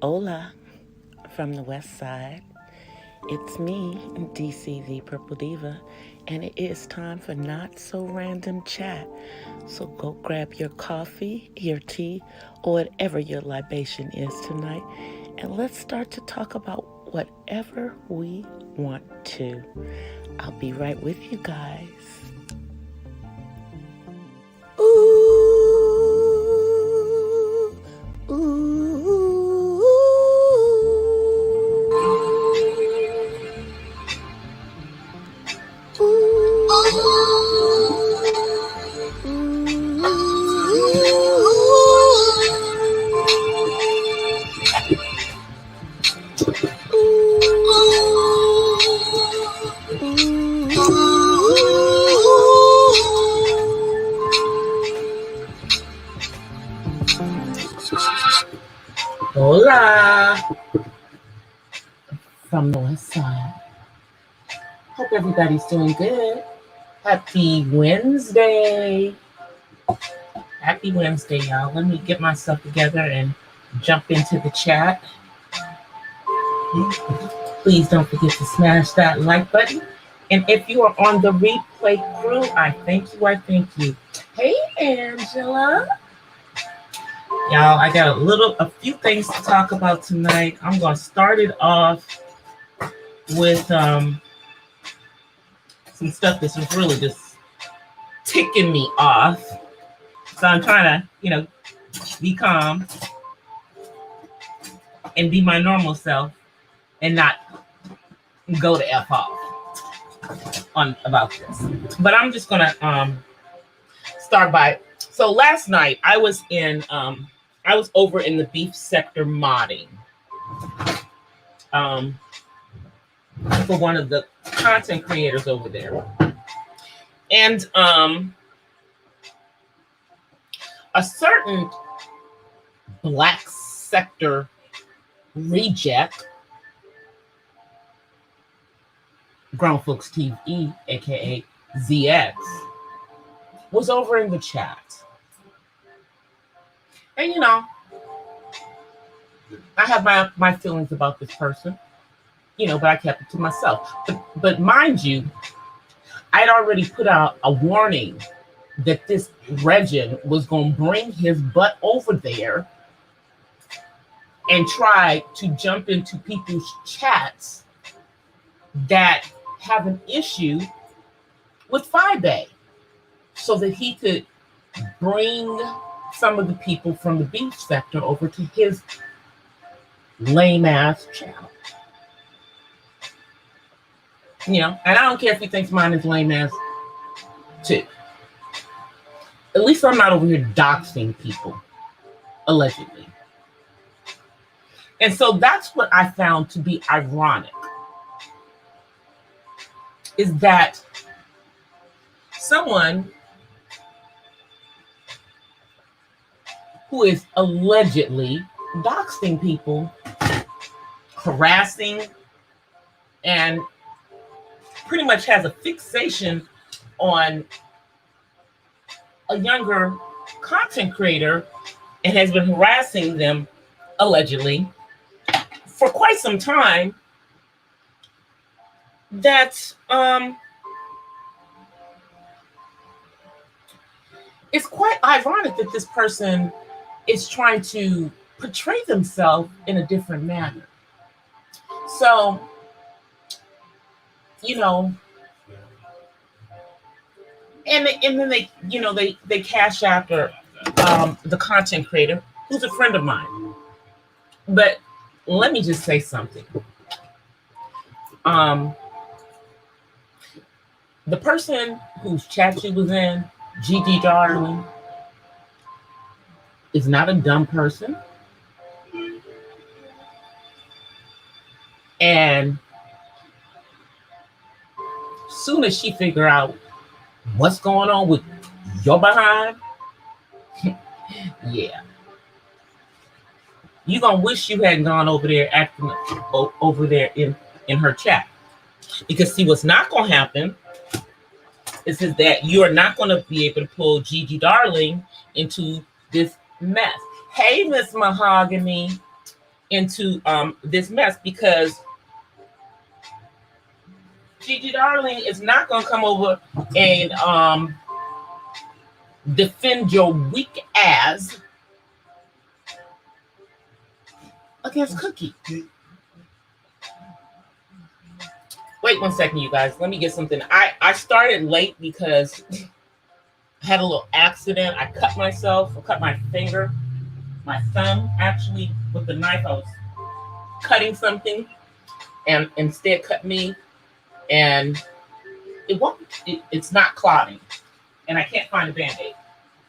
Hola from the West Side. It's me, DC the Purple Diva, and it is time for Not So Random Chat. So go grab your coffee, your tea, or whatever your libation is tonight, and let's start to talk about whatever we want to. I'll be right with you guys. Ooh, ooh, Hola from the West Side. Hope everybody's doing good. Happy Wednesday. Happy Wednesday, y'all. Let me get myself together and jump into the chat. Please don't forget to smash that like button. And if you are on the replay crew, I thank you. I thank you. Hey, Angela. Y'all, I got a few things to talk about tonight. I'm going to start it off with some stuff that's really just ticking me off. So I'm trying to, be calm and be my normal self and not go to F off about this. But I'm just going to start by, so last night I was over in the beef sector modding for one of the content creators over there. And a certain black sector reject, Grown Folks TV, aka ZX, was over in the chat. And I have my feelings about this person, but I kept it to myself. But mind you, I'd already put out a warning that this Regin was going to bring his butt over there and try to jump into people's chats that have an issue with Fibe so that he could bring some of the people from the beef sector over to his lame ass channel. And I don't care if he thinks mine is lame ass too. At least I'm not over here doxing people, allegedly. And so that's what I found to be ironic, is that someone who is allegedly doxing people, harassing, and pretty much has a fixation on a younger content creator and has been harassing them, allegedly, for quite some time, that it's quite ironic that this person is trying to portray themselves in a different manner. So, and then they cash after the content creator who's a friend of mine. But let me just say something. The person whose chat she was in, GD Darling, is not a dumb person. And soon as she figure out what's going on with your behind, yeah, you're gonna wish you hadn't gone over there acting over there in her chat. Because see, what's not gonna happen is that you are not gonna be able to pull Gigi Darling into this mess. Hey, Miss Mahogany. into this mess because Gigi Darling is not going to come over and defend your weak ass against Cookie. Wait 1 second, you guys. Let me get something. I started late because I had a little accident. I cut myself. I cut my finger, my thumb, actually, with the knife. I was cutting something and instead cut me. And it won't. It's not clotting. And I can't find a Band-Aid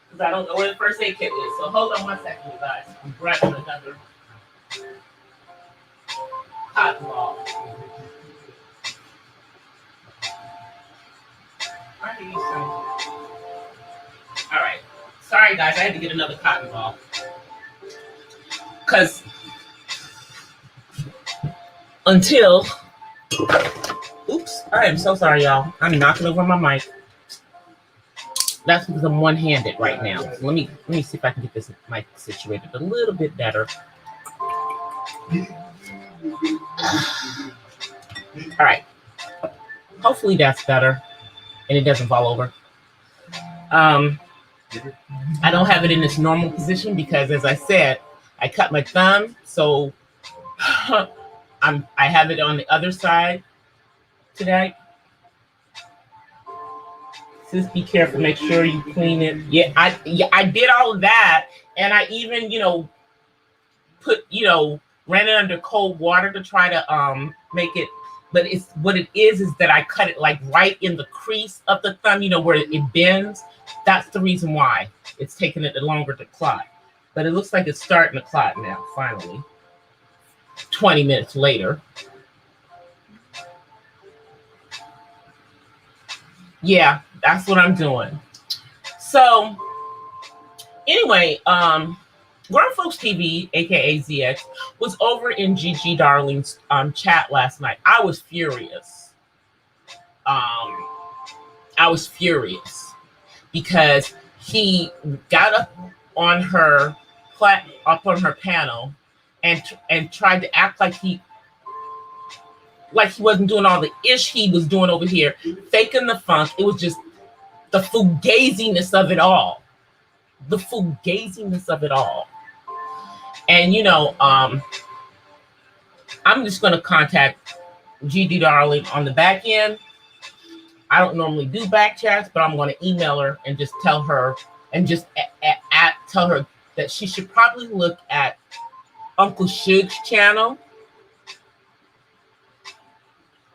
because I don't know where the first aid kit is. So hold on 1 second, you guys. I'm grabbing another cotton ball. I need some. All right. Sorry, guys. I had to get another cotton ball. Because until... Oops. I am so sorry, y'all. I'm knocking over my mic. That's because I'm one-handed right now. So let me see if I can get this mic situated a little bit better. All right. Hopefully that's better and it doesn't fall over. I don't have it in its normal position because, as I said, I cut my thumb, so I have it on the other side today. Just be careful. Make sure you clean it. Yeah, I did all of that, and I even put ran it under cold water to try to make it. But it's what it is that I cut it like right in the crease of the thumb, where it bends. That's the reason why it's taking it longer to clot. But it looks like it's starting to clot now, finally. 20 minutes later. Yeah, that's what I'm doing. So, anyway, Grown Folks TV, aka ZX, was over in Gigi Darling's chat last night. I was furious. Because he got up on her panel and tried to act like he wasn't doing all the ish he was doing over here, faking the funk. It was just the fugaziness of it all. And I'm just going to contact Gigi Darling on the back end. I don't normally do back chats, but I'm going to email her and just tell her tell her that she should probably look at Uncle Suge's channel.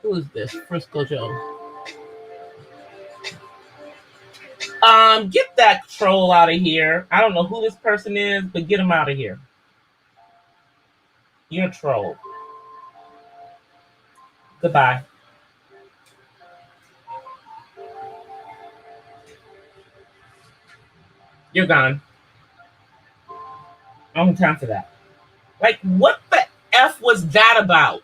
Who is this? Frisco Joe. Get that troll out of here. I don't know who this person is, but get him out of here. You're a troll. Goodbye. You're gone. I don't have time for that. Like, what the F was that about?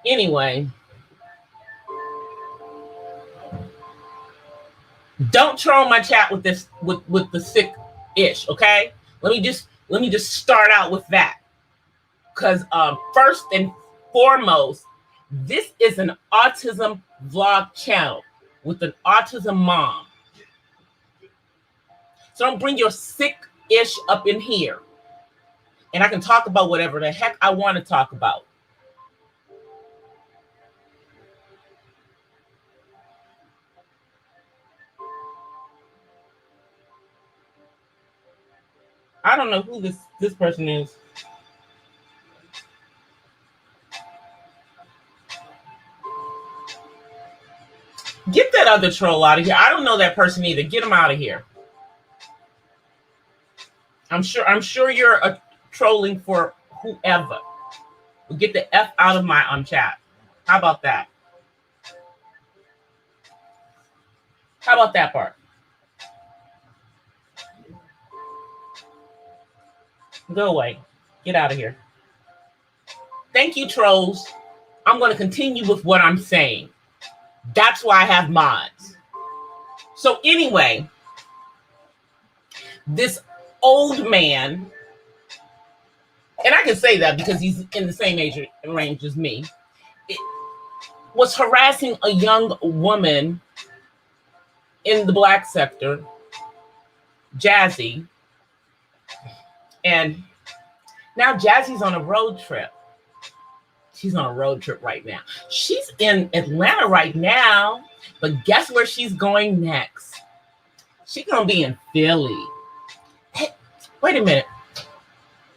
Anyway. Don't troll my chat with this with the sick ish, okay? Let me just start out with that. Because first and foremost, this is an autism vlog channel with an autism mom. So don't bring your sick ish up in here. And I can talk about whatever the heck I want to talk about. I don't know who this person is. Get that other troll out of here. I don't know that person either. Get him out of here. I'm sure you're trolling for whoever. Get the F out of my chat. How about that? How about that part? Go away. Get out of here. Thank you, trolls. I'm going to continue with what I'm saying. That's why I have mods. So anyway, this old man, and I can say that because he's in the same age range as me, was harassing a young woman in the black sector, Jazzy. And now Jazzy's on a road trip. She's on a road trip right now. She's in Atlanta right now, but guess where she's going next? She's going to be in Philly. Hey, wait a minute.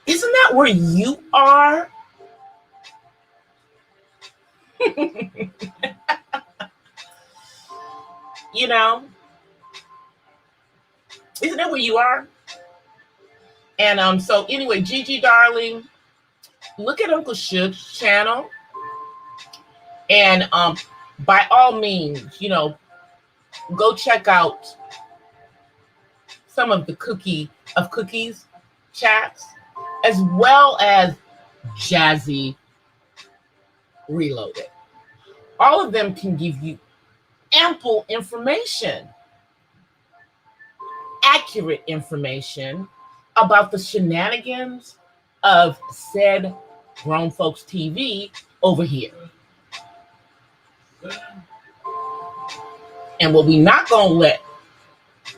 Isn't that where you are? You know? Isn't that where you are? And so anyway, Gigi, darling, look at Uncle Suge's channel. And by all means, you know, go check out some of the cookies chats, as well as Jazzy Reloaded. All of them can give you ample information, accurate information about the shenanigans of said Grown Folks TV over here. And what we not gonna let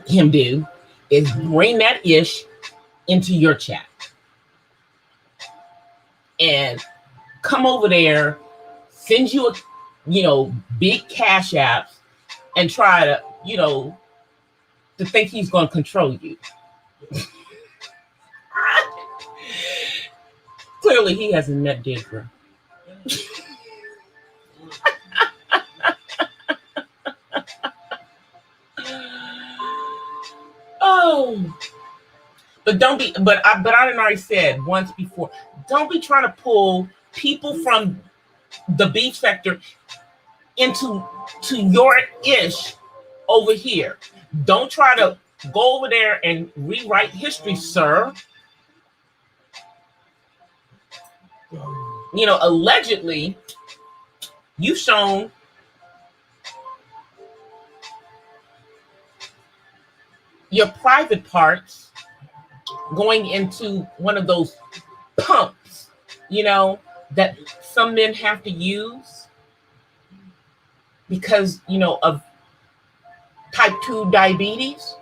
him do is bring that ish into your chat and come over there, send you a, you know, big cash apps and try to, you know, to think he's gonna control you. Clearly he hasn't met Deidre. Oh, but don't be. But I didn't already said once before. Don't be trying to pull people from the beef sector into your ish over here. Don't try to go over there and rewrite history, sir. You know, allegedly, you've shown your private parts going into one of those pumps, you know, that some men have to use because, you know, of type 2 diabetes.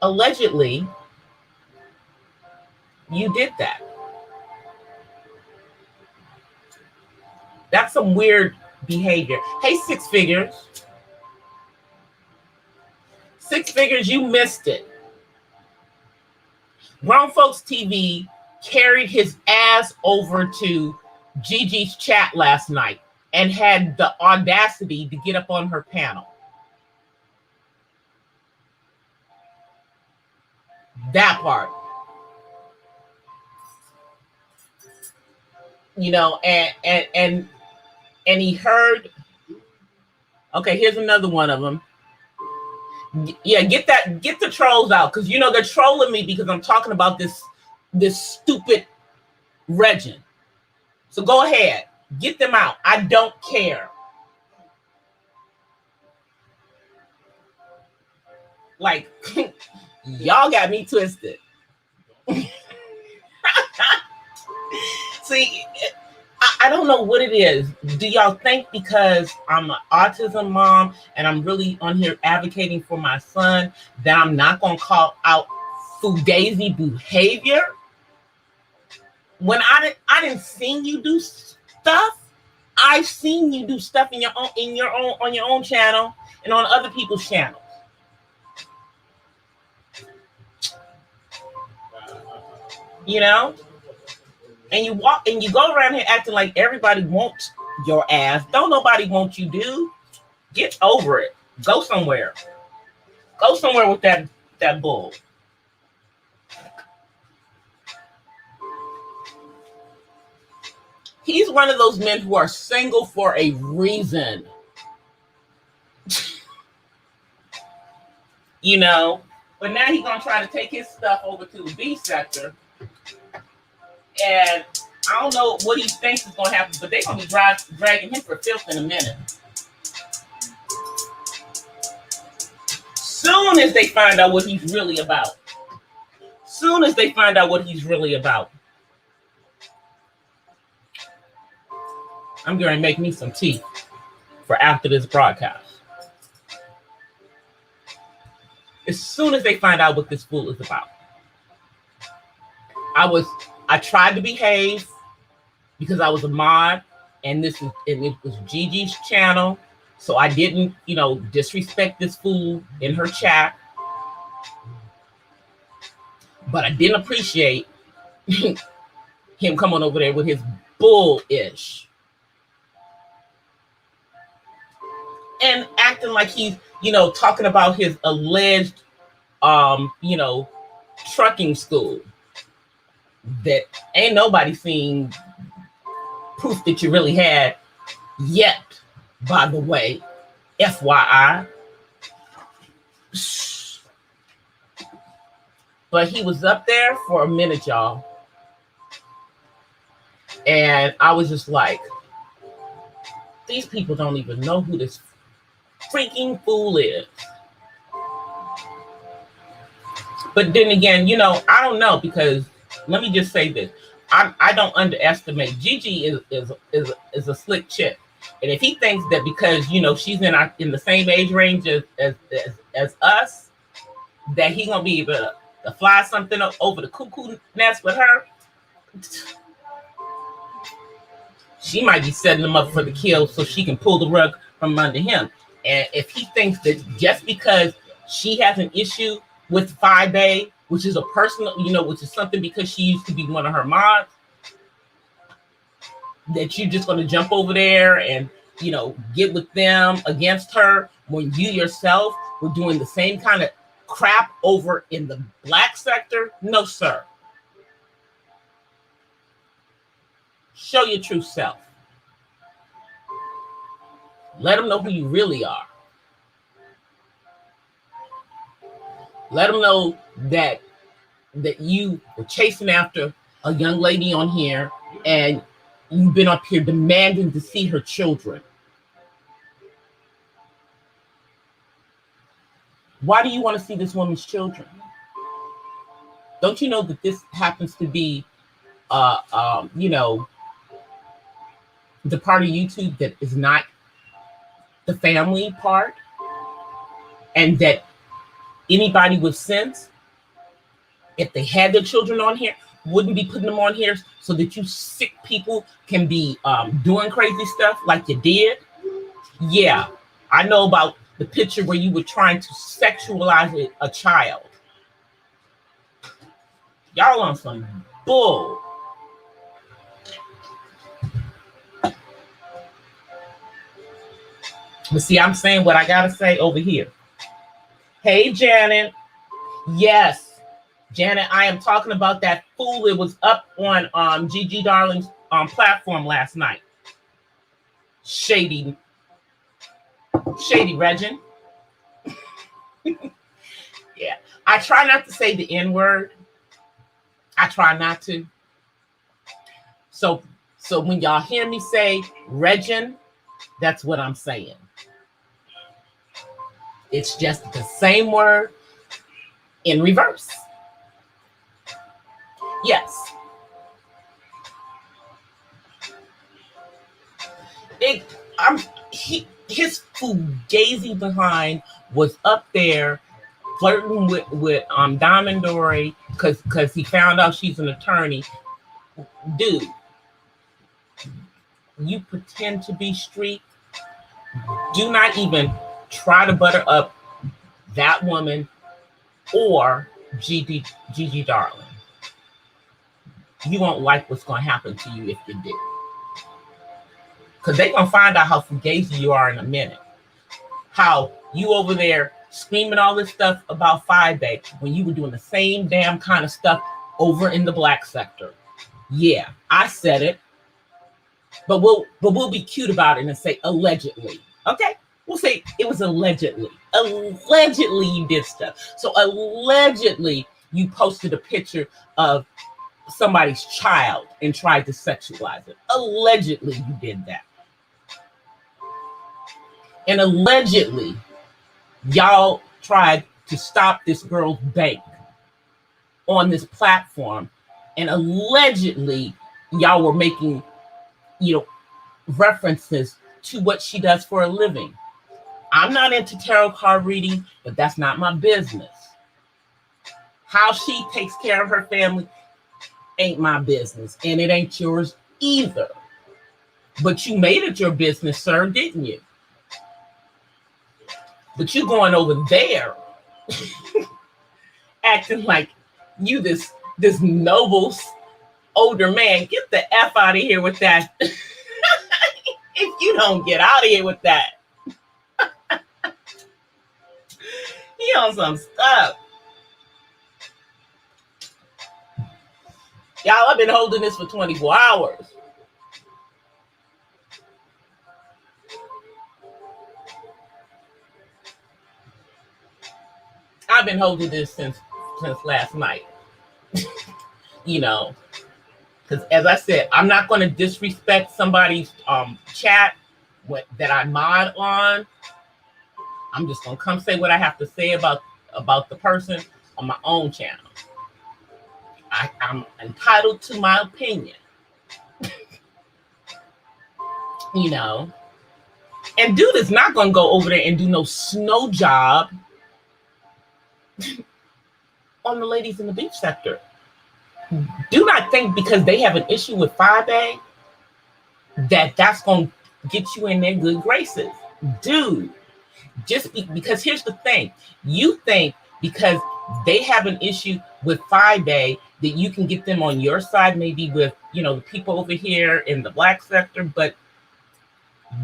Allegedly, you did that. That's some weird behavior. Hey, Six Figures. Six Figures, you missed it. Grown Folks TV carried his ass over to Gigi's chat last night and had the audacity to get up on her panel. That part. You know, and he heard, okay, here's another one of them. Yeah, get the trolls out, because you know they're trolling me because I'm talking about this stupid Regin. So go ahead, get them out. I don't care. Like, y'all got me twisted. See, I don't know what it is. Do y'all think because I'm an autism mom and I'm really on here advocating for my son that I'm not going to call out fugazi behavior? When I didn't see you do stuff, I've seen you do stuff on your own channel and on other people's channels. You know? And you walk and you go around here acting like everybody wants your ass. Don't nobody want you, dude. Get over it. Go somewhere. Go somewhere with that bull. He's one of those men who are single for a reason. You know? But now he's gonna try to take his stuff over to the B sector. And I don't know what he thinks is going to happen, but they're going to be dragging him for filth in a minute. Soon as they find out what he's really about. soon as they find out what he's really about, I'm going to make me some tea for after this broadcast. As soon as they find out what this fool is about. I tried to behave because I was a mod, and it was Gigi's channel, so I didn't, disrespect this fool in her chat. But I didn't appreciate him coming over there with his bullish and acting like he's, talking about his alleged, trucking school that ain't nobody seen proof that you really had yet, by the way, FYI. But he was up there for a minute, y'all. And I was just like, these people don't even know who this freaking fool is. But then again, I don't know, because let me just say this. I don't underestimate. Gigi is a slick chick. And if he thinks that because, she's in the same age range as us, that he gonna be able to fly something up over the cuckoo nest with her, she might be setting him up for the kill so she can pull the rug from under him. And if he thinks that just because she has an issue with 5A, which is a personal, which is something because she used to be one of her mods, that you're just going to jump over there and, get with them against her when you yourself were doing the same kind of crap over in the black sector? No, sir. Show your true self. Let them know who you really are. Let them know that you were chasing after a young lady on here and you've been up here demanding to see her children. Why do you want to see this woman's children? Don't you know that this happens to be, the part of YouTube that is not the family part, and that anybody with sense, if they had their children on here, wouldn't be putting them on here so that you sick people can be doing crazy stuff like you did? Yeah, I know about the picture where you were trying to sexualize a child. Y'all on some bull. But see, I'm saying what I gotta say over here. Hey, Janet. Yes, Janet, I am talking about that fool that was up on Gigi Darling's platform last night. Shady Regin. Yeah, I try not to say the N-word. I try not to. So when y'all hear me say Regin, that's what I'm saying. It's just the same word in reverse. Yes. His fugazi behind was up there flirting with Diamond Dory because he found out she's an attorney. Dude, you pretend to be street. Do not even try to butter up that woman or Gigi Darling. You won't like what's going to happen to you if you do. Because they're going to find out how fugazi you are in a minute. How you over there screaming all this stuff about 5A when you were doing the same damn kind of stuff over in the black sector. Yeah, I said it. But we'll be cute about it and say allegedly. Okay? We'll say it was allegedly. Allegedly you did stuff. So allegedly you posted a picture of somebody's child and tried to sexualize it. Allegedly you did that. And allegedly y'all tried to stop this girl's bank on this platform, and allegedly y'all were making, references to what she does for a living. I'm not into tarot card reading, but that's not my business. How she takes care of her family ain't my business, and it ain't yours either. But you made it your business, sir, didn't you? But you going over there acting like you this noble older man. Get the F out of here with that. If you don't get out of here with that, he on some stuff. Y'all, I've been holding this for 24 hours. I've been holding this since last night. Because as I said, I'm not going to disrespect somebody's chat that I mod on. I'm just going to come say what I have to say about the person on my own channel. I'm entitled to my opinion. And dude is not going to go over there and do no snow job on the ladies in the beach sector. Do not think because they have an issue with 5A that's going to get you in their good graces. Dude, because here's the thing. You think because they have an issue with 5A that you can get them on your side, maybe with, the people over here in the black sector, but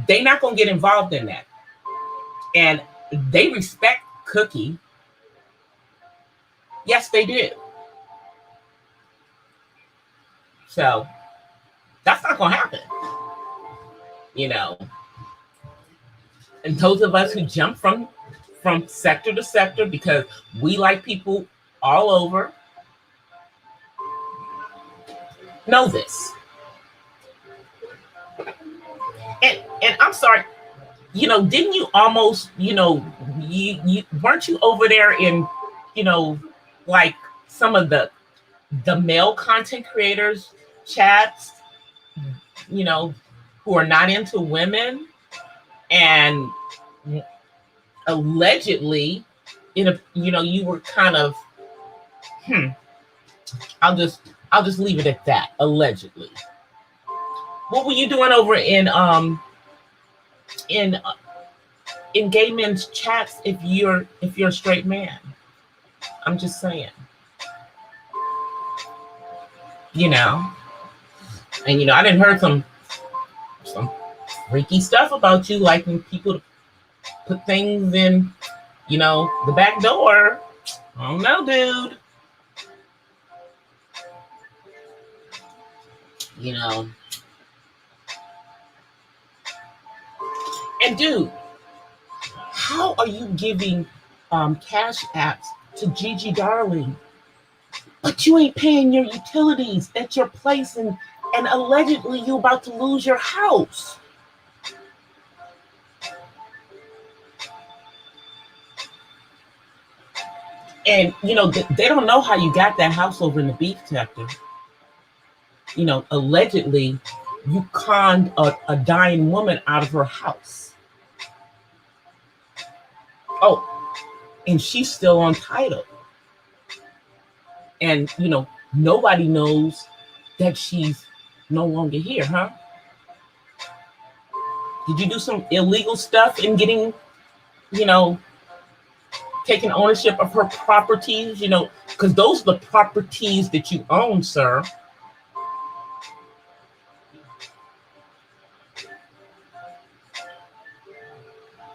they're not going to get involved in that. And they respect Cookie. Yes, they do. So that's not going to happen. And those of us who jump from sector to sector because we like people all over know this. And I'm sorry, didn't you almost, you weren't you over there in, like some of the male content creators chats, who are not into women, and allegedly, you were kind of, I'll just leave it at that. Allegedly, what were you doing over in gay men's chats if you're a straight man? I'm just saying. And I didn't heard some freaky stuff about you liking people to put things in, the back door. I don't know, dude. And dude, how are you giving cash apps to Gigi Darling, but you ain't paying your utilities at your place, and allegedly you about to lose your house? And they don't know how you got that house over in the beach sector. Allegedly you conned a dying woman out of her house. Oh, and she's still on title. And, nobody knows that she's no longer here, huh? Did you do some illegal stuff in getting, taking ownership of her properties? Because those are the properties that you own, sir.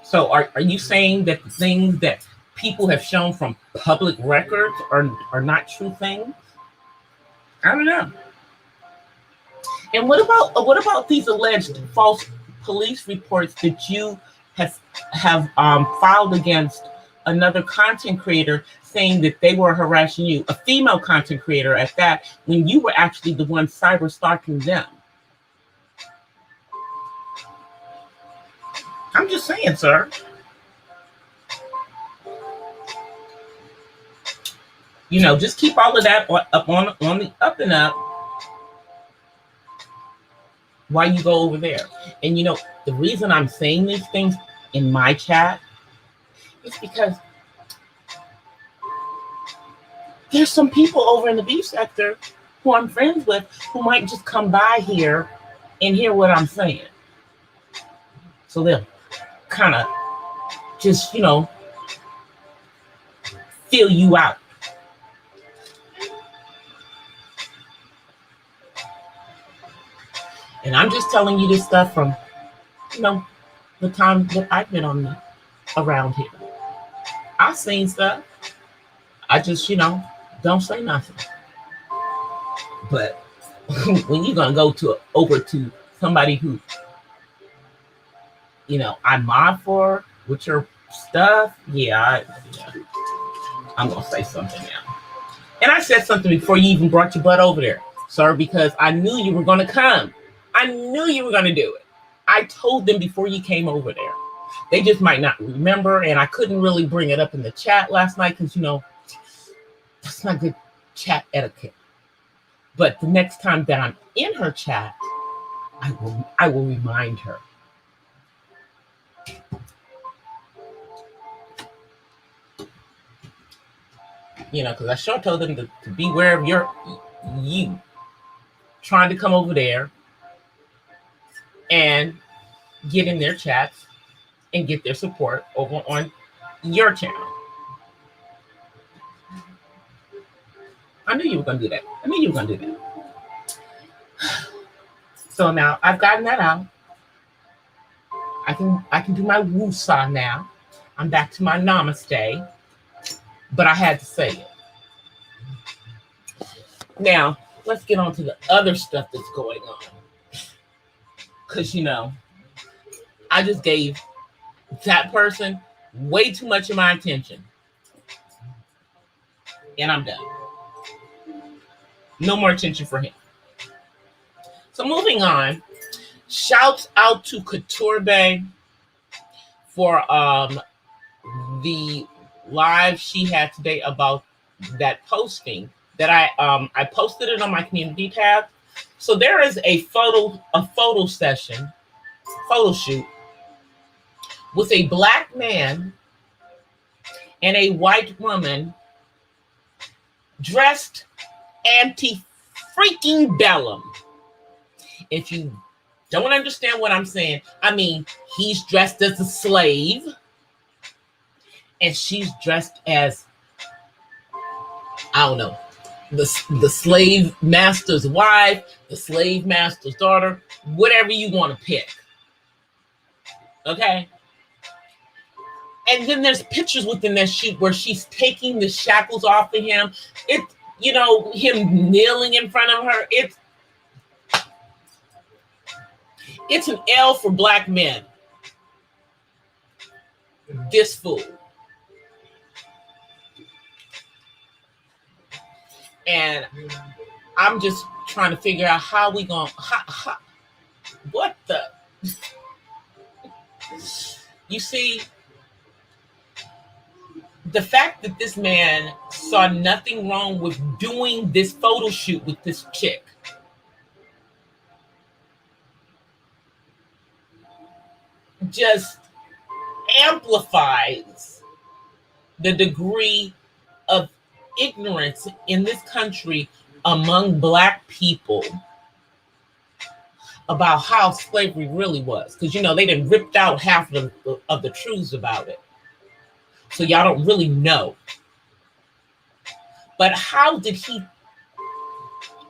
So are you saying that the things that people have shown from public records are not true things? I don't know. And what about these alleged false police reports that you have filed against another content creator, saying that they were harassing you, a female content creator at that, when you were actually the one cyber stalking them? I'm just saying, sir. Just keep all of that up on the up and up while you go over there. And the reason I'm saying these things in my chat is because there's some people over in the beef sector who I'm friends with who might just come by here and hear what I'm saying. So they'll kind of just, feel you out. And I'm just telling you this stuff from, the time that I've been around here. I've seen stuff. I just, don't say nothing. But when you're gonna go over to somebody who, I mod for with your stuff, I'm gonna say something now. And I said something before you even brought your butt over there, sir, because I knew you were gonna come. I knew you were gonna do it. I told them before you came over there. They just might not remember, and I couldn't really bring it up in the chat last night because that's not good chat etiquette. But the next time that I'm in her chat, I will remind her. Because I sure told them to beware of you trying to come over there and get in their chats and get their support over on your channel. I knew you were going to do that. So now I've gotten that out. I can do my woosah now. I'm back to my namaste. But I had to say it. Now, let's get on to the other stuff that's going on. Because, I just gave that person way too much of my attention. And I'm done. No more attention for him. So moving on. Shouts out to Couture Bay for the live she had today about that posting that I posted it on my community tab. So there is a photo shoot with a black man and a white woman dressed anti-freaking bellum. If you don't understand what I'm saying, I mean, he's dressed as a slave and she's dressed as, I don't know, the slave master's wife, the slave master's daughter, whatever you want to pick. Okay? And then there's pictures within that shoot where she's taking the shackles off of him. Him kneeling in front of her. It's an L for black men. This fool. And I'm just trying to figure out how we going to, what the, you see, the fact that this man saw nothing wrong with doing this photo shoot with this chick just amplifies the degree of ignorance in this country among black people about how slavery really was. Because, they done ripped out half of the truths about it. So y'all don't really know. But how did he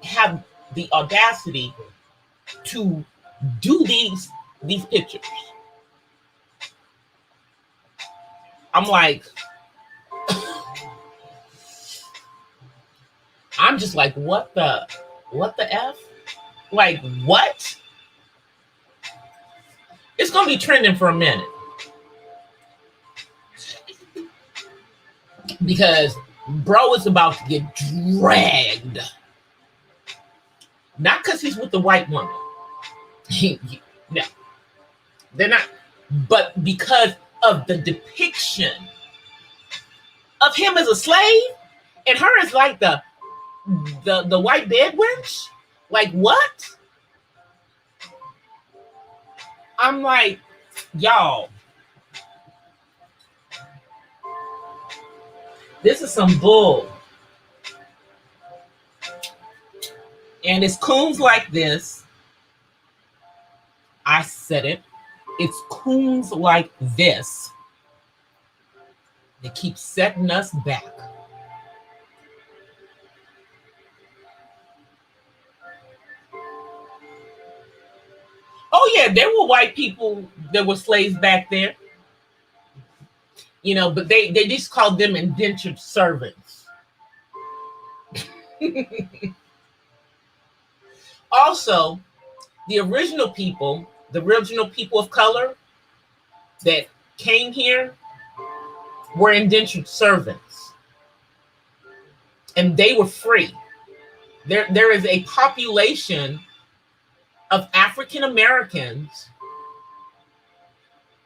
have the audacity to do these pictures? I'm like, I'm just like, what the F? Like, what? It's going to be trending for a minute. Because bro is about to get dragged. Not because he's with the white woman. No. They're not. But because of the depiction of him as a slave And her is like the white bed wench. Like what? I'm like, y'all, this is some bull. And it's coons like this. I said it. It's coons like this that keep setting us back. Oh yeah, there were white people that were slaves back there. You know, but they just called them indentured servants. Also, the original people of color that came here were indentured servants. And they were free. There is a population of African Americans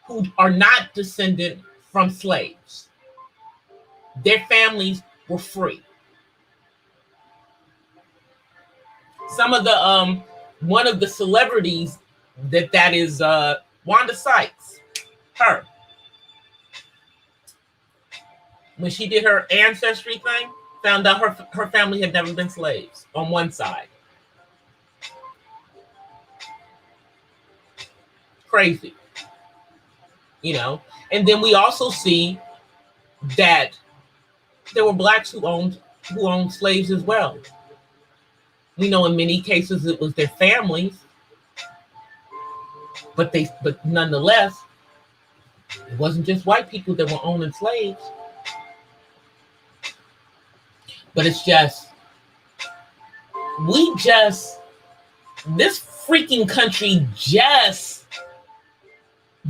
who are not descended from slaves. Their families were free. Some of the one of the celebrities that is Wanda Sykes. Her. When she did her ancestry thing, found out her family had never been slaves on one side. Crazy. You know, and then we also see that there were blacks who owned slaves as well. We know in many cases it was their families, but nonetheless, it wasn't just white people that were owning slaves. But it's just, this freaking country just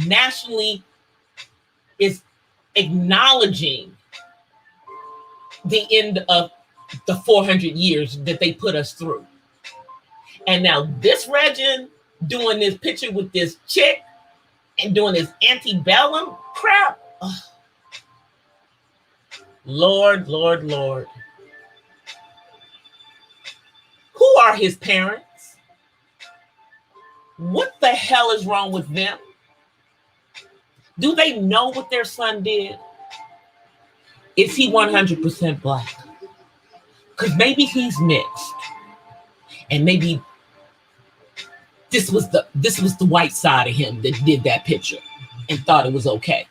nationally is acknowledging the end of the 400 years that they put us through. And now this Regin doing this picture with this chick and doing this antebellum crap. Ugh. Lord, Lord, Lord. Who are his parents? What the hell is wrong with them? Do they know what their son did? Is he 100% black? Because maybe he's mixed. And maybe this was the white side of him that did that picture and thought it was okay.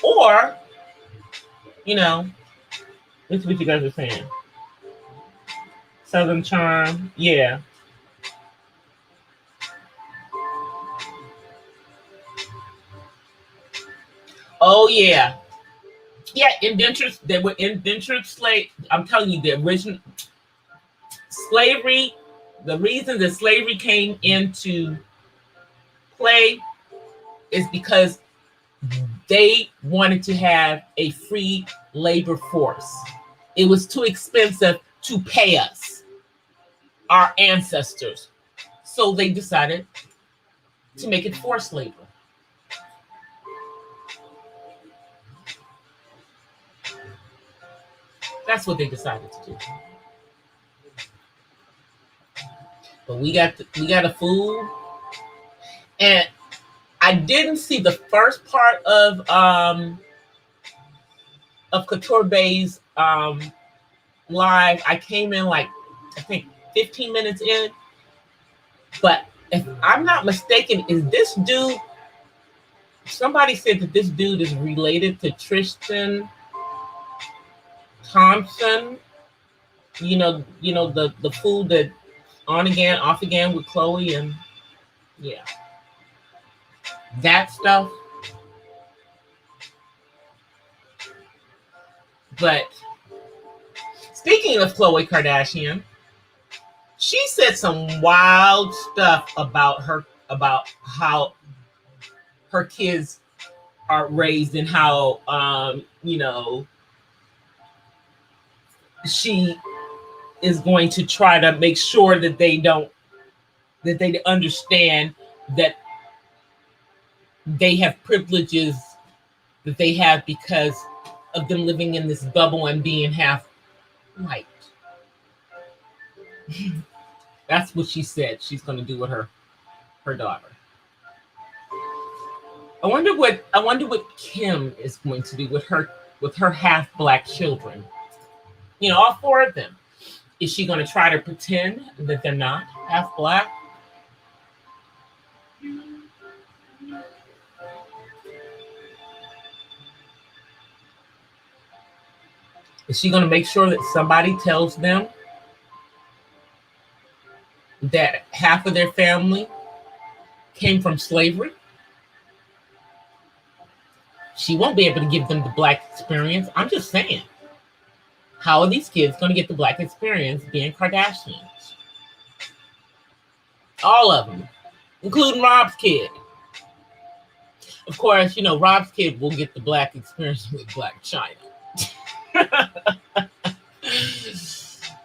Or, you know, this is what you guys are saying. Southern charm, yeah. Oh yeah. Yeah, indentures, they were indentured slave. I'm telling you, the original slavery, the reason that slavery came into play is because they wanted to have a free labor force. It was too expensive to pay us, our ancestors. So they decided to make it forced labor. That's what they decided to do. But we got a food, and I didn't see the first part of Couture Bay's live. I came in like I think 15 minutes in, but if I'm not mistaken, is this dude? Somebody said that this dude is related to Tristan Thompson. You know the fool that on again, off again with Chloe, and yeah, that stuff. But speaking of Khloe Kardashian, she said some wild stuff about how her kids are raised and how she is going to try to make sure that they understand that they have privileges that they have because of them living in this bubble and being half white. That's what she said she's going to do with her daughter. I wonder what Kim is going to do with her half black children. You know, all four of them. Is she going to try to pretend that they're not half black? Is she going to make sure that somebody tells them that half of their family came from slavery? She won't be able to give them the black experience. I'm just saying. How are these kids going to get the black experience being Kardashians? All of them, including Rob's kid. Of course, you know, Rob's kid will get the black experience with Blac Chyna.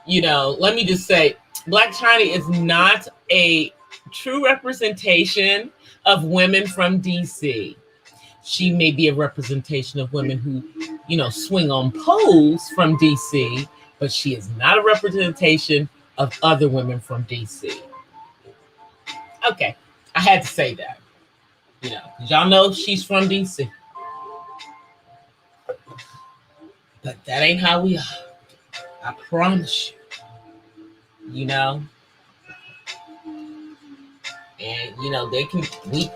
You know, let me just say, Blac Chyna is not a true representation of women from DC. She may be a representation of women who, you know, swing on poles from DC, but she is not a representation of other women from DC. Okay, I had to say that. You know, y'all know she's from DC. But that ain't how we are. I promise you. You know? And you know, they can we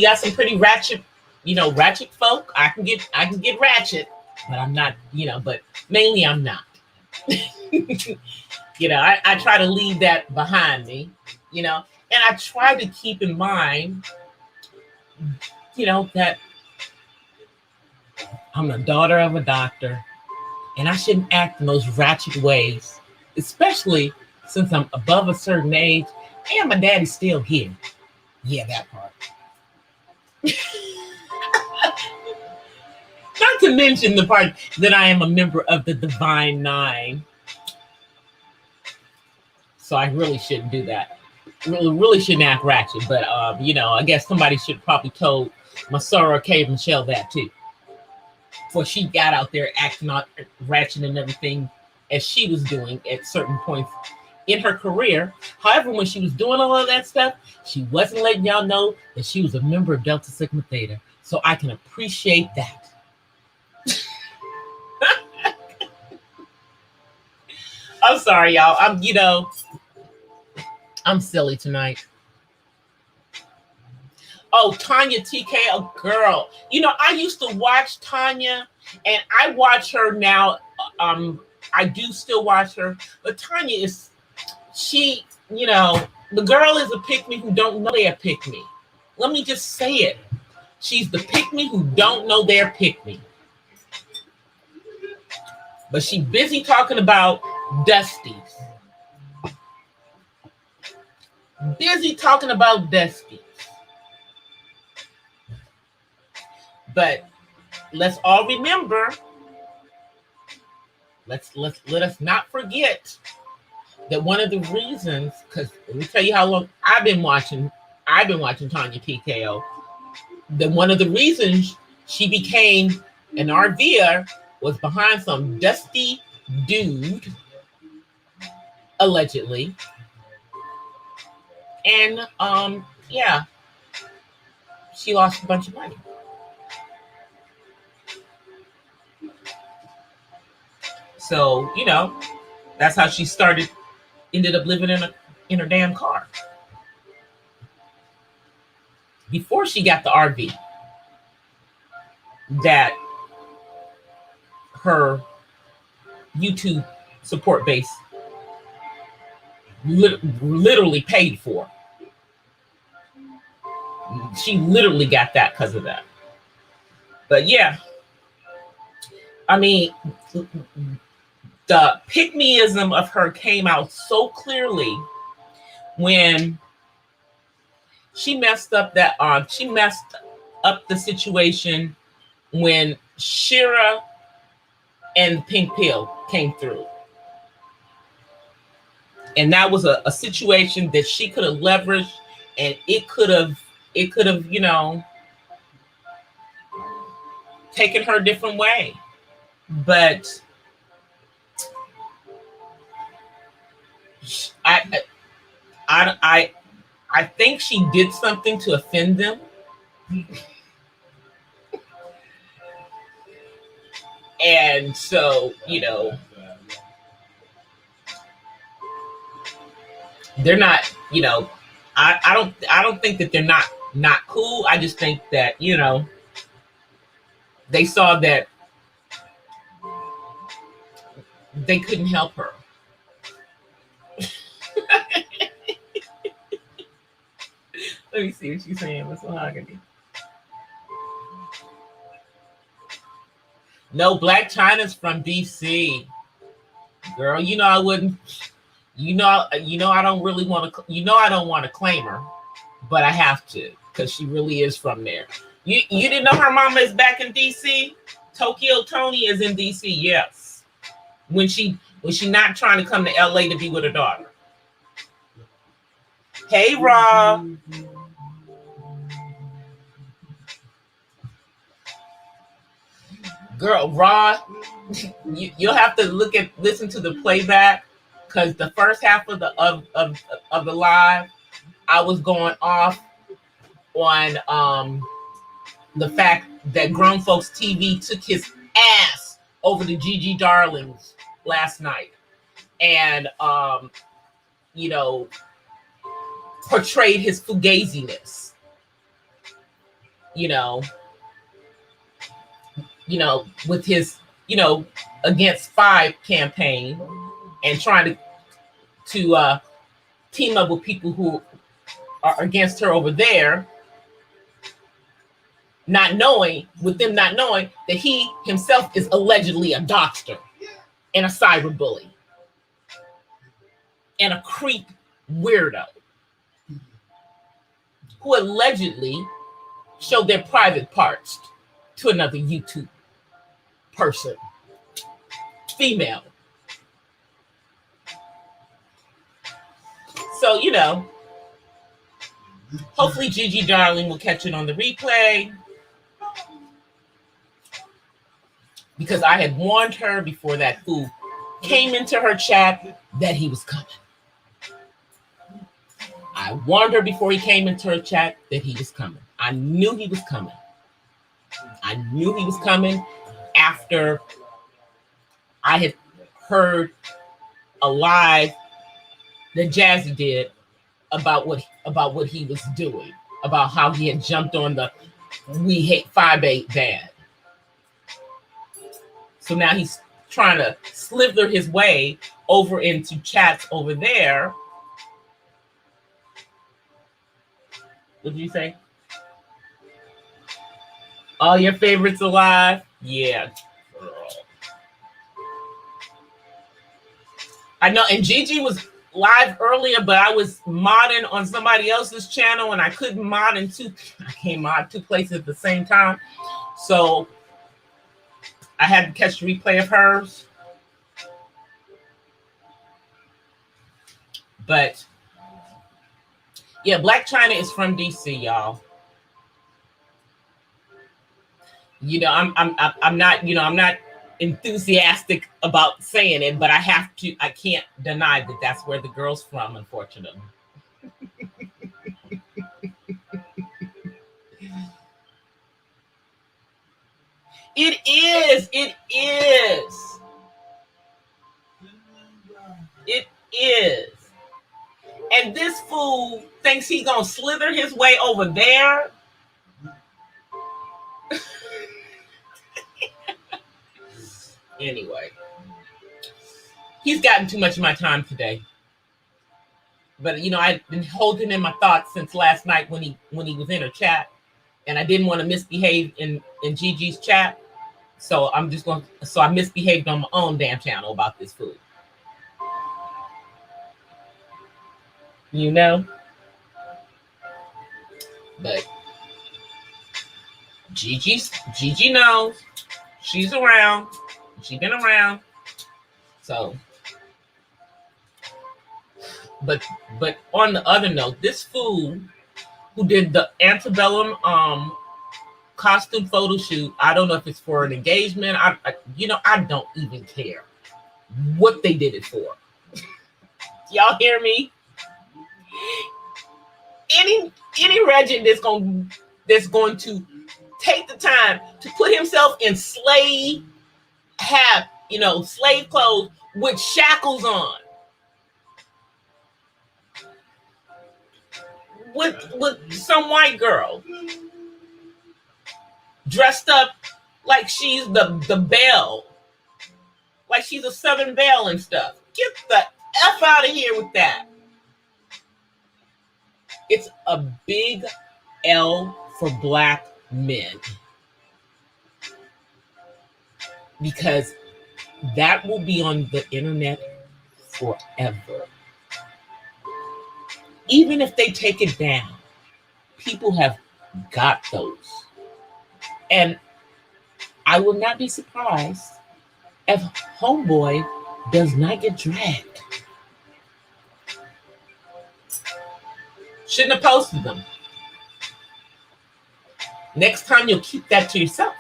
got some pretty ratchet, you know, ratchet folk. I can get ratchet, but I'm not, you know, but mainly I'm not. You know, I try to leave that behind me, you know, and I try to keep in mind, you know, that I'm the daughter of a doctor and I shouldn't act in those ratchet ways, especially since I'm above a certain age and my daddy's still here. Yeah, that part. Not to mention the part that I am a member of the Divine Nine. So I really shouldn't do that. Really shouldn't act ratchet. But, you know, I guess somebody should probably told Masora K. Michelle that too. Before she got out there acting out ratchet and everything as she was doing at certain points in her career. However, when she was doing all of that stuff, she wasn't letting y'all know that she was a member of Delta Sigma Theta. So I can appreciate that. I'm sorry, y'all. I'm silly tonight. Oh, Tanya TKO, girl. You know, I used to watch Tanya, and I watch her now. I do still watch her, but Tanya is, she, you know, the girl is a pick-me who don't know they're pick-me. Let me just say it. She's the pick-me who don't know they're pick-me. But she busy talking about Dusties. Busy talking about Dusties. But let's all remember, let us not forget that one of the reasons, because let me tell you how long I've been watching Tanya TKO, that one of the reasons she became an RVer was behind some dusty dude, allegedly. And yeah, she lost a bunch of money. So, you know, that's how she ended up living in her damn car. Before she got the RV that her YouTube support base literally paid for. She literally got that because of that. But yeah, I mean, the pick-me-ism of her came out so clearly when she messed up the situation when Shira and Pink Pill came through. And that was a situation that she could have leveraged, and it could have, you know, taken her a different way. but I I I I think she did something to offend them, and so they're not. I don't think that they're not cool. I just think that they saw that they couldn't help her. Let me see what she's saying. What's Mahogany? No, Black China's from DC. Girl, I wouldn't. I don't really want to. I don't want to claim her, but I have to because she really is from there. You didn't know her mama is back in DC? Tokyo Tony is in DC. Yes, when she not trying to come to LA to be with her daughter. Hey, Rob. Girl, Raw, you'll have to listen to the playback because the first half of the live, I was going off on the fact that Grown Folks TV took his ass over to Gigi Darling's last night, and portrayed his fugaziness, with his, Against Five campaign and trying to team up with people who are against her over there, not knowing that he himself is allegedly a doxter and a cyberbully and a creep weirdo who allegedly showed their private parts to another YouTube person, female. So, hopefully Gigi Darling will catch it on the replay, because I had warned her before that fool came into her chat that he was coming. I warned her before he came into her chat that he was coming. I knew he was coming. After I had heard a live that Jazzy did about what he was doing, about how he had jumped on the We Hate 5-8 band. So now he's trying to slither his way over into chats over there. What did you say? All your favorites alive? Yeah. Girl. I know, and Gigi was live earlier, but I was modding on somebody else's channel and I couldn't mod I can't mod two places at the same time. So I had to catch the replay of hers. But yeah, Black China is from DC, y'all. I'm not enthusiastic about saying it, but I can't deny that that's where the girl's from, unfortunately. It is. And this fool thinks he's gonna slither his way over there. Anyway, he's gotten too much of my time today. But I've been holding in my thoughts since last night when he was in her chat, and I didn't want to misbehave in Gigi's chat. So I misbehaved on my own damn channel about this food. But Gigi knows. She's around. She's been around. So, but on the other note, this fool who did the Antebellum costume photo shoot. I don't know if it's for an engagement. I don't even care what they did it for. Y'all hear me? Any regent that's going to take the time to put himself in slave clothes with shackles on, with some white girl dressed up like she's the belle, like she's a Southern belle and stuff. Get the F out of here with that. It's a big L for Black men, because that will be on the internet forever. Even if they take it down, people have got those. And I will not be surprised if Homeboy does not get dragged. Shouldn't have posted them. Next time you'll keep that to yourself.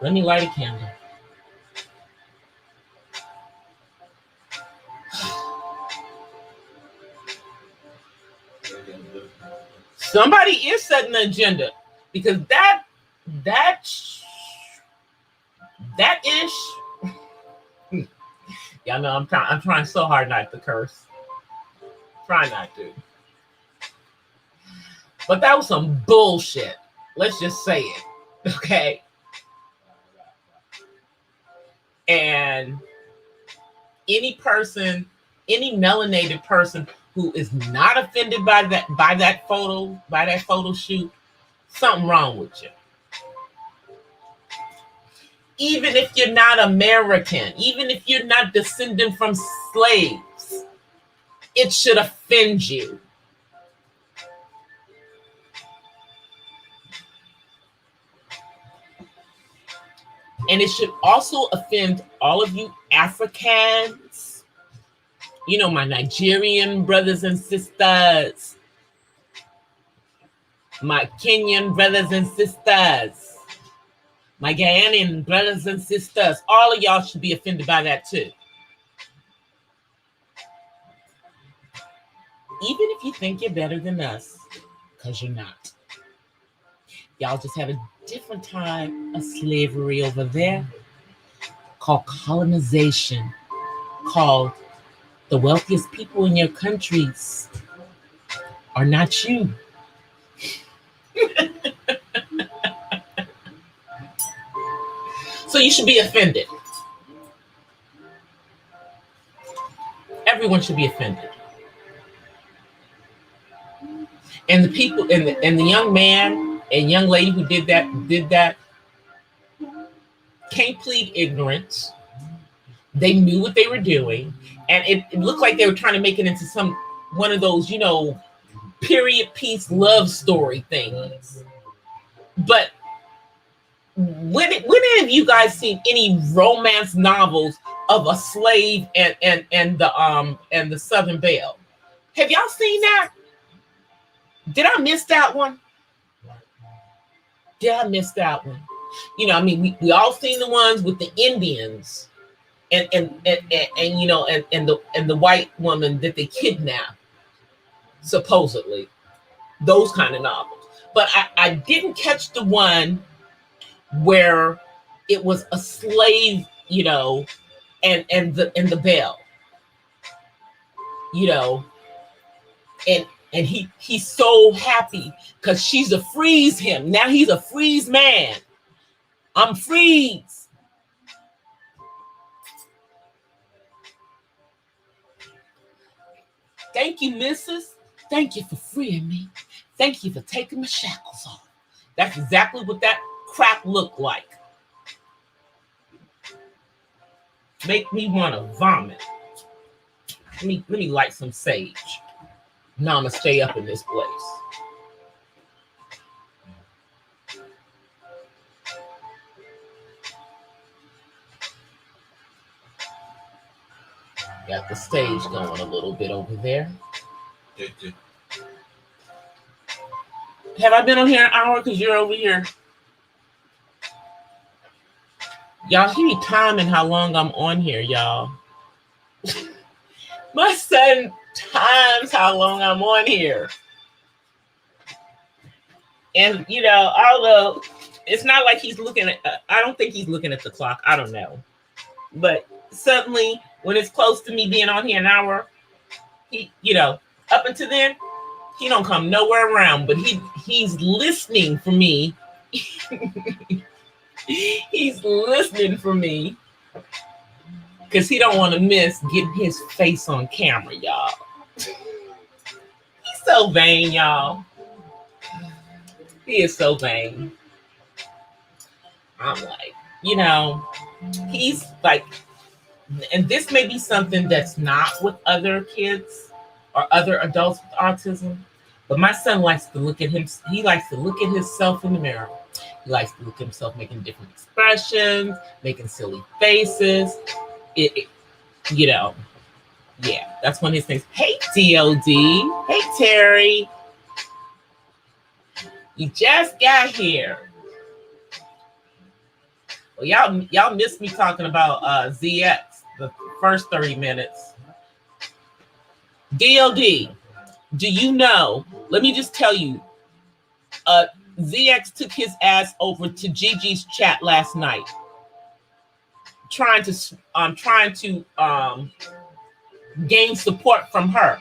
Let me light a candle. Somebody is setting the agenda, because that ish. Y'all know I'm trying so hard not to curse. Try not to. But that was some bullshit. Let's just say it. Okay. And any melanated person who is not offended by that photo shoot, something wrong with you. Even if you're not American, even if you're not descendant from slaves, it should offend you. And it should also offend all of you Africans, my Nigerian brothers and sisters, my Kenyan brothers and sisters, my Ghanaian brothers and sisters. All of y'all should be offended by that too. Even if you think you're better than us, because you're not. Y'all just have a different time of slavery over there, called colonization, called the wealthiest people in your countries are not you. So you should be offended. Everyone should be offended. And the people and the young man and young lady who did that can't plead ignorance. They knew what they were doing, and it looked like they were trying to make it into one of those, period piece love story things. But when have you guys seen any romance novels of a slave and the Southern Belle? Have y'all seen that? Did I miss that one? We all seen the ones with the Indians and the white woman that they kidnapped, supposedly. Those kind of novels. But I didn't catch the one where it was a slave, and the belle, and he's so happy because she's a freeze him. Now he's a freeze man. I'm freeze. Thank you, missus. Thank you for freeing me. Thank you for taking my shackles off. That's exactly what that crap looked like. Make me want to vomit. Let me light some sage. Now I'm going to stay up in this place. Got the stage going a little bit over there. Have I been on here an hour? Because you're over here. Y'all, he be timing how long I'm on here, y'all. My son times how long I'm on here. And, you know, although it's not like he's looking at, I don't think he's looking at the clock. I don't know. But suddenly, when it's close to me being on here an hour, he, you know, up until then, he don't come nowhere around, but he's listening for me. He's listening for me because he don't want to miss getting his face on camera, y'all. He's so vain, y'all. He is so vain. I'm like, you know, he's like, and this may be something that's not with other kids or other adults with autism, but my son likes to look at him. He likes to look at himself in the mirror. He likes to look at himself making different expressions, making silly faces. You know, yeah, that's one of his things. Hey, DOD. Hey, Terry. You just got here. Well, y'all missed me talking about ZX the first 30 minutes. DOD, do you know? Let me just tell you, ZX took his ass over to Gigi's chat last night, trying to gain support from her.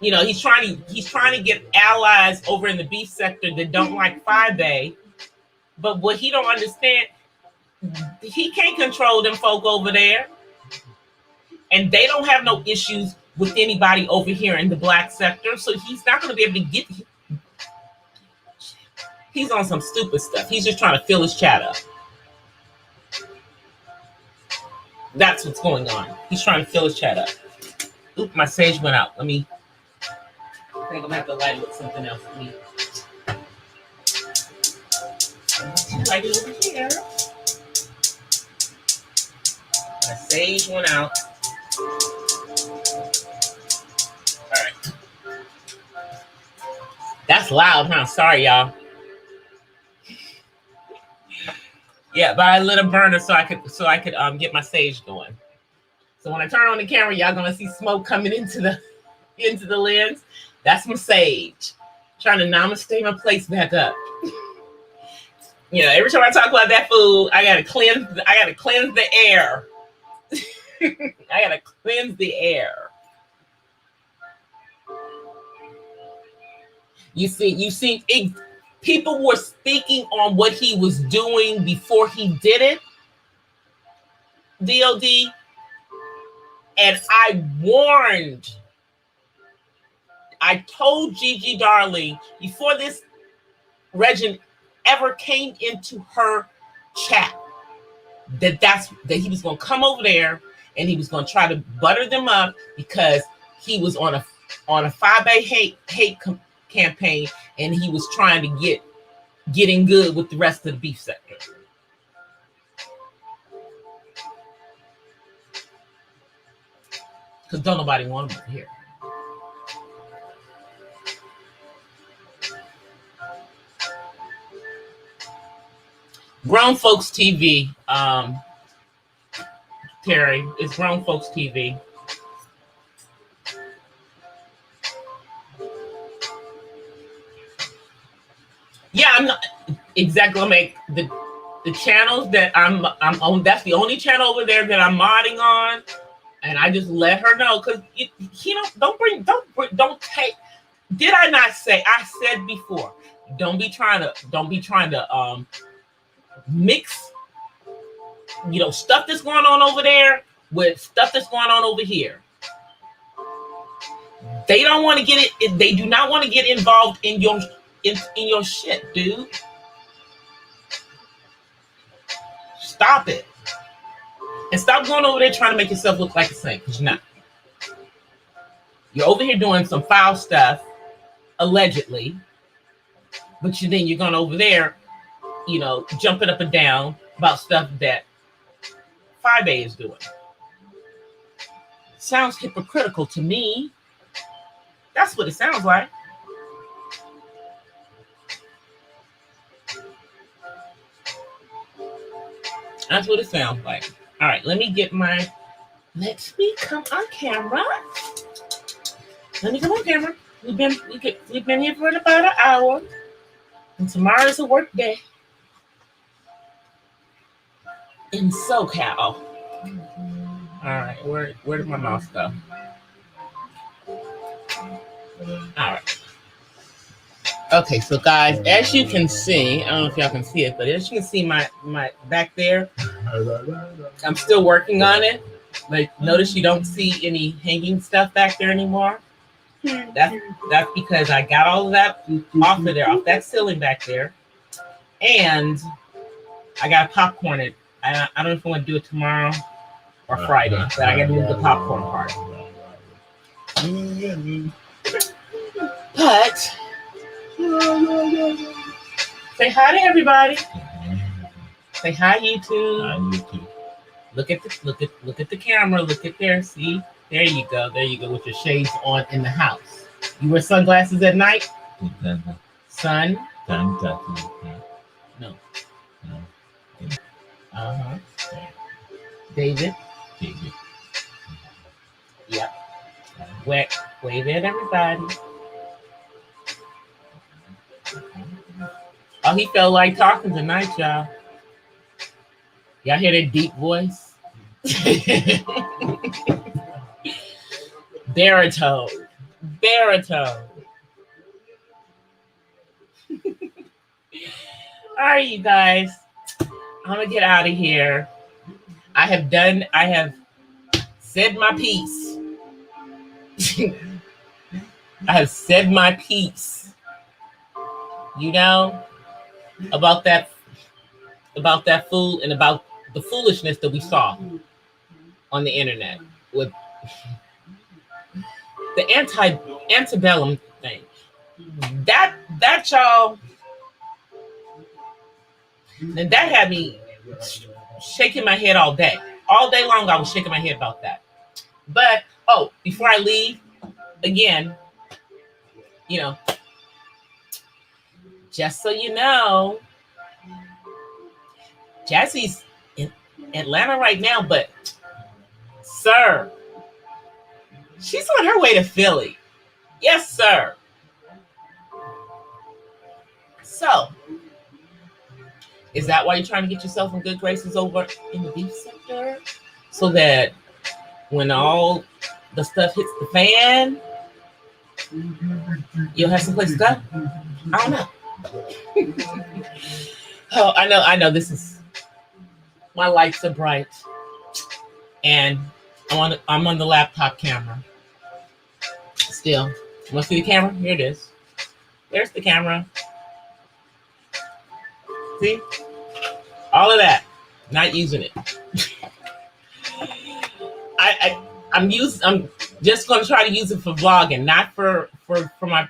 You know, he's trying to get allies over in the beef sector that don't like 5A. But what he don't understand, he can't control them folk over there. And they don't have no issues with anybody over here in the black sector. So he's not going to be able to get. He's on some stupid stuff. He's just trying to fill his chat up. That's what's going on. He's trying to fill his chat up. Oop, my sage went out. Let me. I think I'm gonna have to light it with something else. Light it over here. My sage went out. All right. That's loud, huh? Sorry, y'all. Yeah, but I lit a burner so I could get my sage going. So when I turn on the camera, y'all gonna see smoke coming into the lens. That's my sage. Trying to namaste my place back up. You know, every time I talk about that food, I gotta cleanse the air. I gotta cleanse the air. You see, people were speaking on what he was doing before he did it. DOD, and I told Gigi Darling before this Regin ever came into her chat that he was going to come over there and he was going to try to butter them up because he was on a 5A hate campaign and he was trying to get in good with the rest of the beef sector. Because don't nobody want him over here. Grown Folks TV, Terry, it's Grown Folks TV. Yeah, I'm not exactly. I make the channels that I'm on. That's the only channel over there that I'm modding on, and I just let her know because don't take. Did I not say? I said before, don't be trying to mix, stuff that's going on over there with stuff that's going on over here. They don't want to get it. They do not want to get involved in your shit, dude. Stop it. And stop going over there trying to make yourself look like a saint, because you're not. You're over here doing some foul stuff, allegedly, but then you're going over there, jumping up and down about stuff that 5A is doing. Sounds hypocritical to me. That's what it sounds like. That's what it sounds like. All right, let me come on camera. Let me come on camera. We've been here for about an hour, and tomorrow's a work day in SoCal. All right, where did my mouse go? All right. Okay, so guys, as you can see, I don't know if y'all can see it, but as you can see my back there, I'm still working on it. Like, notice you don't see any hanging stuff back there anymore. That's because I got all of that off of there, off that ceiling back there, and I got to popcorn it. I don't know if I want to do it tomorrow or Friday, but I got to move the popcorn part. But say hi to everybody. Say hi, YouTube. Hi, YouTube. Look at the camera. Look at there. See, there you go. There you go with your shades on in the house. You wear sunglasses at night? Sun? No. Uh-huh. David? Yep. Wave at everybody. Oh, he felt like talking tonight, y'all. Y'all hear that deep voice? Baritone. All right, you guys. I'm gonna get out of here. I have said my piece. I have said my piece. You know, about that fool and about the foolishness that we saw on the internet with the antebellum thing. That y'all, and that had me shaking my head all day. All day long I was shaking my head about that. But before I leave, again, you know, just so you know, Jassie's in Atlanta right now, but sir, she's on her way to Philly. Yes, sir. So, is that why you're trying to get yourself in good graces over in the beef sector? So that when all the stuff hits the fan, you'll have some place to go? I don't know. Oh, I know this is, my lights are bright and I'm on the laptop camera still. You want to see the camera? Here it is. There's the camera. See? All of that. Not using it. I'm just gonna try to use it for vlogging, not for my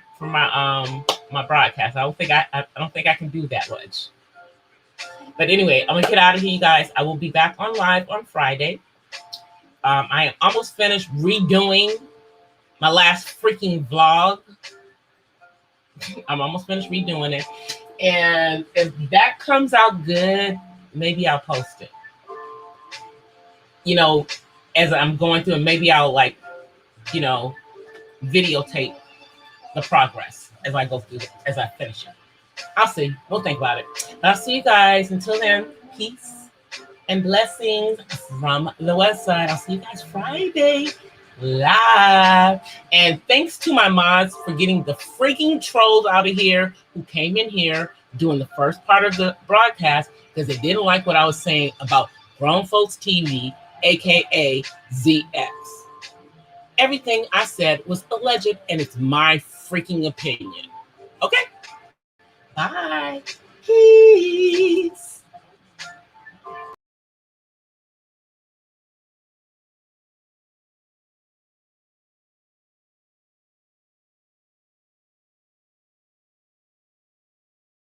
broadcast. I don't think I can do that much. But anyway, I'm gonna get out of here, you guys. I will be back on live on Friday. I am almost finished redoing my last freaking vlog. I'm almost finished redoing it. And if that comes out good, maybe I'll post it. You know, as I'm going through, and maybe I'll videotape the progress as I go through it, as I finish it. I'll see. We'll think about it. But I'll see you guys. Until then, peace and blessings from the West Side. I'll see you guys Friday live. And thanks to my mods for getting the freaking trolls out of here who came in here doing the first part of the broadcast because they didn't like what I was saying about Grown Folks TV, aka ZX. Everything I said was alleged and it's my freaking opinion. Okay? Bye. Peace.